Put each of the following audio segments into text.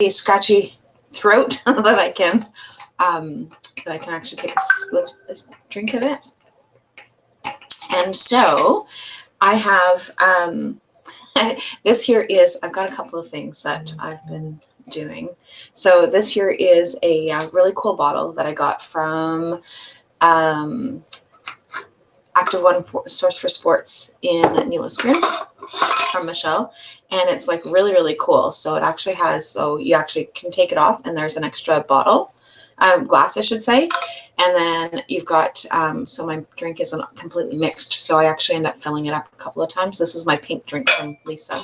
a scratchy throat that I can actually take a drink of it. And so I have this here is, I've got a couple of things that I've been doing. So this here is a really cool bottle that I got from Active One Source for Sports in Neelisgren from Michelle. And it's like really, really cool. So it actually has, so you actually can take it off and there's an extra bottle, glass, I should say. And then you've got, so my drink isn't completely mixed. So I actually end up filling it up a couple of times. This is my pink drink from Lisa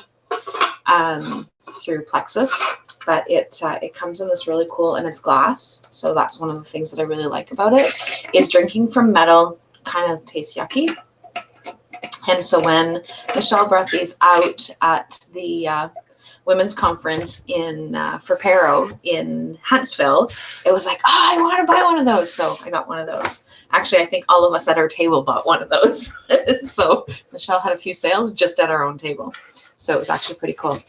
through Plexus. But it comes in this really cool, and it's glass. So that's one of the things that I really like about it, is drinking from metal kind of tastes yucky. And so when Michelle brought these out at the women's conference in Farpero in Huntsville, it was like, oh, I want to buy one of those. So I got one of those. Actually, I think all of us at our table bought one of those. So Michelle had a few sales just at our own table. So it was actually pretty cool.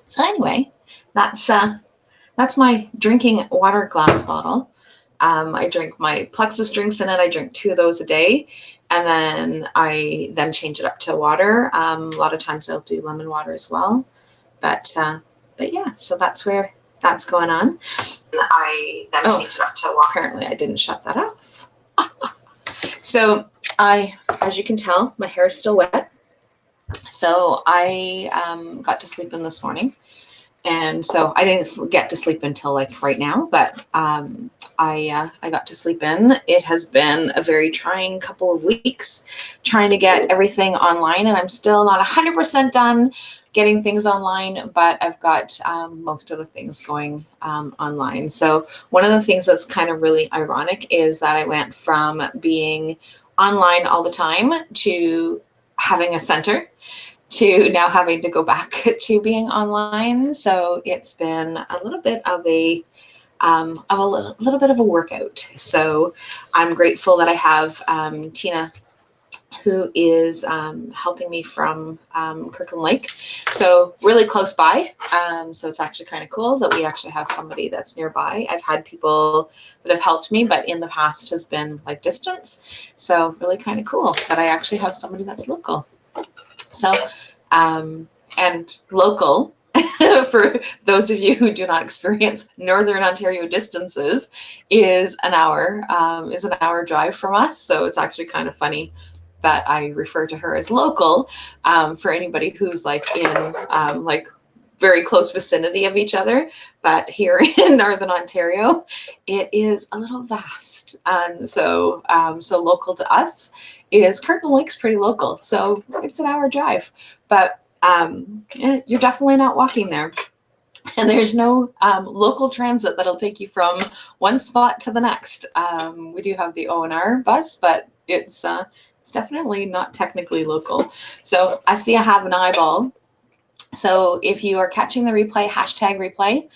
So anyway, that's my drinking water glass bottle. I drink my Plexus drinks in it. I drink 2 of those a day. And then I change it up to water. A lot of times I'll do lemon water as well. But yeah, so that's where that's going on. I then change it up to water. Apparently I didn't shut that off. So as you can tell, my hair is still wet. So I got to sleep in this morning. And so I didn't get to sleep until like right now, but I got to sleep in. It has been a very trying couple of weeks trying to get everything online, and I'm still not 100% done getting things online, but I've got most of the things going online. So one of the things that's kind of really ironic is that I went from being online all the time to having a center to now having to go back to being online. So it's been a little bit of a little bit of a workout. So I'm grateful that I have Tina, who is helping me from Kirkland Lake. So really close by. So it's actually kind of cool that we actually have somebody that's nearby. I've had people that have helped me, but in the past has been like distance. So really kind of cool that I actually have somebody that's local. So, and local, for those of you who do not experience Northern Ontario distances, is an hour drive from us. So it's actually kind of funny that I refer to her as local, for anybody who's like in like very close vicinity of each other. But here in Northern Ontario, it is a little vast. And so, so local to us is Kirkland Lake's pretty local. So it's an hour drive, but you're definitely not walking there. And there's no local transit that'll take you from one spot to the next. We do have the O&R bus, but it's definitely not technically local. So I see I have an eyeball. So if you are catching the replay, hashtag replay.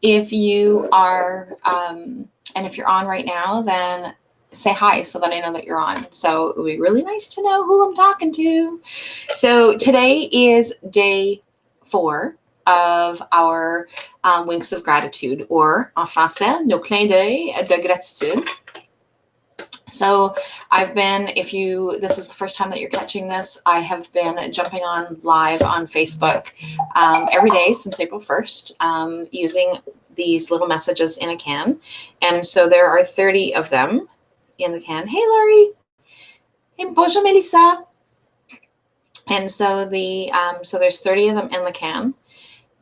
If you are, and if you're on right now, then say hi so that I know that you're on. So it would be really nice to know who I'm talking to. So today is day 4 of our winks of gratitude, or en français, nos clins d'œil de gratitude. So I've been, this is the first time that you're catching this, I have been jumping on live on Facebook every day since April 1st, using these little messages in a can. And so there are 30 of them in the can. Hey, Laurie. Hey, bonjour, Melissa. And so so there's 30 of them in the can.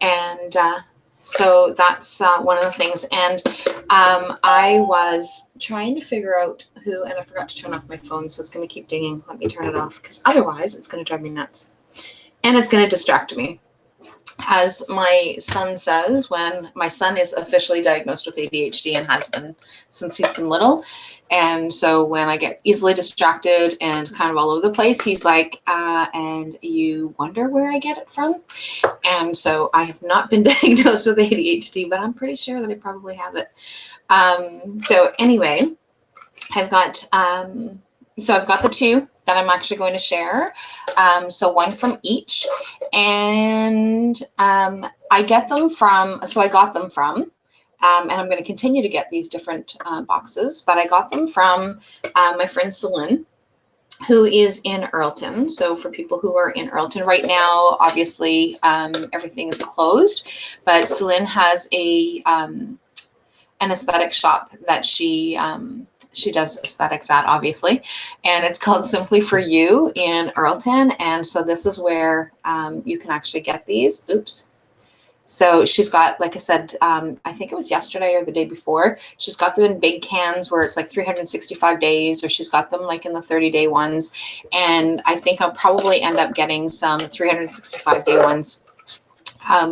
And so that's one of the things. And I was trying to figure out who, and I forgot to turn off my phone, so it's going to keep dinging. Let me turn it off, because otherwise it's going to drive me nuts. And it's going to distract me. As my son says, when my son is officially diagnosed with ADHD and has been since he's been little. And so when I get easily distracted and kind of all over the place, he's like, and you wonder where I get it from? And so I have not been diagnosed with ADHD, but I'm pretty sure that I probably have it. So anyway, I've got the 2 that I'm actually going to share. So one from each. And I get them from, so I got them from, and I'm going to continue to get these different boxes, but I got them from my friend Celine, who is in Earlton. So for people who are in Earlton right now, obviously everything is closed, but Celine has a an aesthetic shop that she does aesthetics at, obviously, and it's called Simply For You in Earlton. And so this is where you can actually get these. Oops. So she's got, like I said, I think it was yesterday or the day before, she's got them in big cans where it's like 365 days, or she's got them like in the 30-day ones. And I think I'll probably end up getting some 365-day ones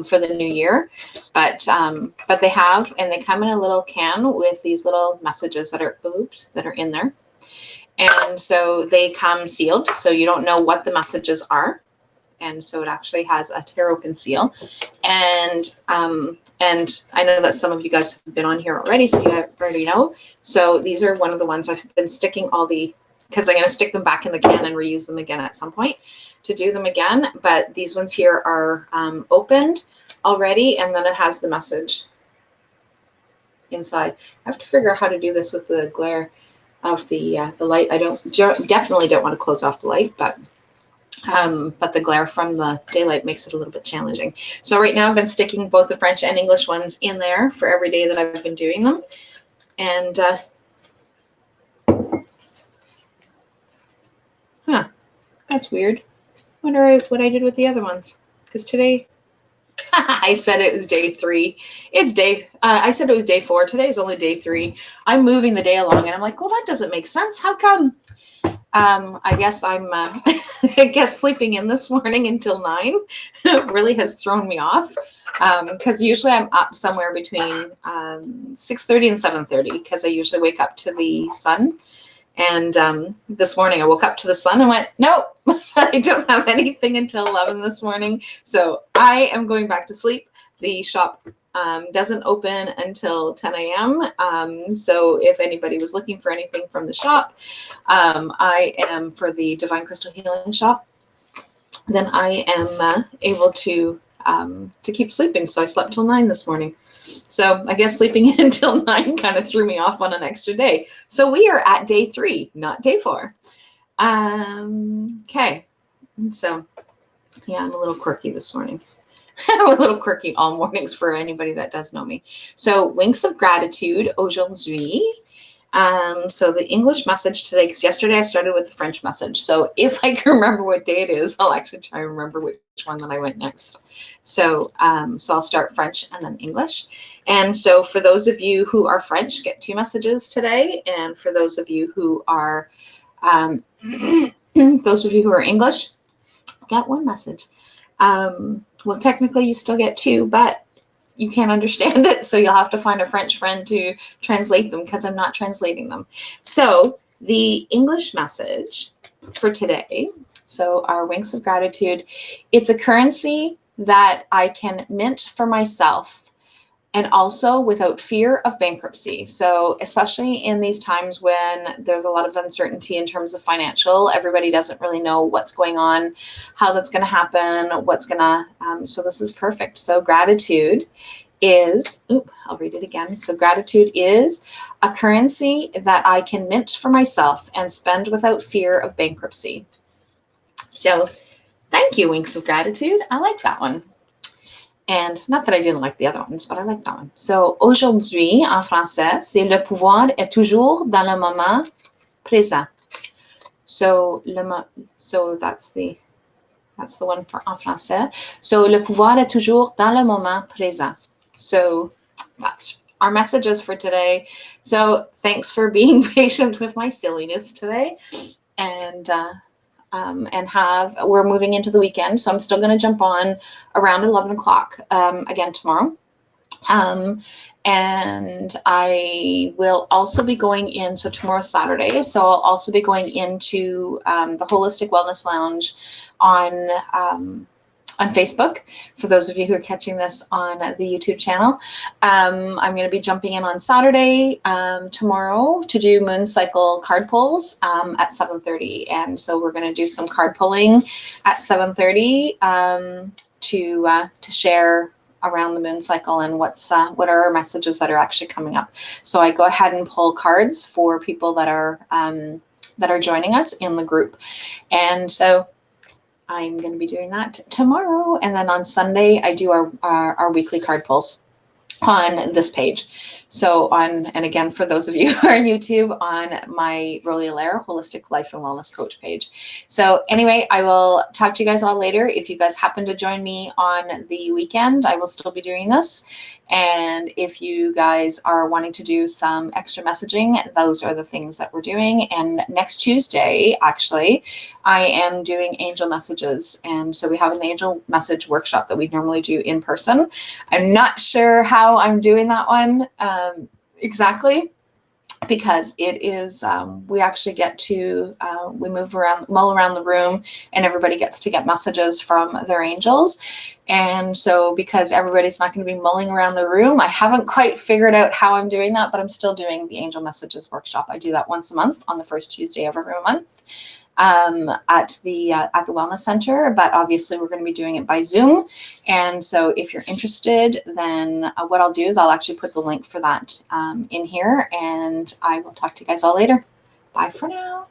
for the new year. But they have, and they come in a little can with these little messages that are, that are in there. And so they come sealed, so you don't know what the messages are. And so it actually has a tear open seal. And I know that some of you guys have been on here already, so you already know. So these are one of the ones I've been sticking because I'm going to stick them back in the can and reuse them again at some point to do them again. But these ones here are opened already, and then it has the message inside. I have to figure out how to do this with the glare of the light. I definitely don't want to close off the light, but the glare from the daylight makes it a little bit challenging. So right now I've been sticking both the French and English ones in there for every day that I've been doing them. And that's weird. Wonder what I did with the other ones, because today I said it was day 3. I said it was day 4. Today is only day 3. I'm moving the day along, and I'm like, well, that doesn't make sense. How come? I guess I'm I guess sleeping in this morning until 9 really has thrown me off, because usually I'm up somewhere between 6:30 and 7:30, because I usually wake up to the sun. And this morning I woke up to the sun and went, nope, I don't have anything until 11 this morning, so I am going back to sleep. The shop doesn't open until 10 a.m. So if anybody was looking for anything from the shop, I am for the Divine Crystal Healing shop, then I am able to keep sleeping. So I slept till 9 this morning. So I guess sleeping until 9 kind of threw me off on an extra day. So we are at day 3, not day 4. Okay. So yeah, I'm a little quirky this morning. I'm a little quirky all mornings for anybody that does know me. So winks of gratitude aujourd'hui. So the English message today, because yesterday I started with the French message. So if I can remember what day it is, I'll actually try and remember which one that I went next. So I'll start French and then English. And so for those of you who are French, get 2 messages today. And for those of you who are English, get 1 message. Well, technically you still get 2, but you can't understand it, so you'll have to find a French friend to translate them, because I'm not translating them. So the English message for today, so our winks of gratitude, it's a currency that I can mint for myself, and also without fear of bankruptcy. So especially in these times when there's a lot of uncertainty in terms of financial, everybody doesn't really know what's going on, how that's going to happen, so this is perfect. So gratitude is, I'll read it again. So gratitude is a currency that I can mint for myself and spend without fear of bankruptcy. So thank you, winks of gratitude. I like that one. And not that I didn't like the other ones, but I like that one. So aujourd'hui, en français, c'est le pouvoir est toujours dans le moment présent. So that's the one for en français. So le pouvoir est toujours dans le moment présent. So that's our messages for today. So thanks for being patient with my silliness today. And we're moving into the weekend, so I'm still going to jump on around 11 o'clock again tomorrow. And I will also be going in, so tomorrow's Saturday, so I'll also be going into the Holistic Wellness Lounge on on Facebook, for those of you who are catching this on the YouTube channel. I'm going to be jumping in on Saturday, tomorrow, to do moon cycle card pulls at 7:30. And so we're going to do some card pulling at 7:30 to share around the moon cycle and what are our messages that are actually coming up. So I go ahead and pull cards for people that are joining us in the group. And so I'm going to be doing that tomorrow. And then on Sunday, I do our weekly card pulls on this page. So and again, for those of you who are on YouTube, on my Rollie Allaire Holistic Life and Wellness Coach page. So anyway, I will talk to you guys all later. If you guys happen to join me on the weekend, I will still be doing this. And if you guys are wanting to do some extra messaging, those are the things that we're doing. And next Tuesday, actually, I am doing angel messages. And so we have an angel message workshop that we normally do in person. I'm not sure how I'm doing that one exactly, because it is, we actually get to, we mull around the room, and everybody gets to get messages from their angels. And so because everybody's not going to be mulling around the room, I haven't quite figured out how I'm doing that, but I'm still doing the angel messages workshop. I do that once a month on the first Tuesday of every month at the Wellness Center, but obviously we're going to be doing it by Zoom. And so if you're interested, then what I'll do is I'll actually put the link for that in here, and I will talk to you guys all later. Bye for now.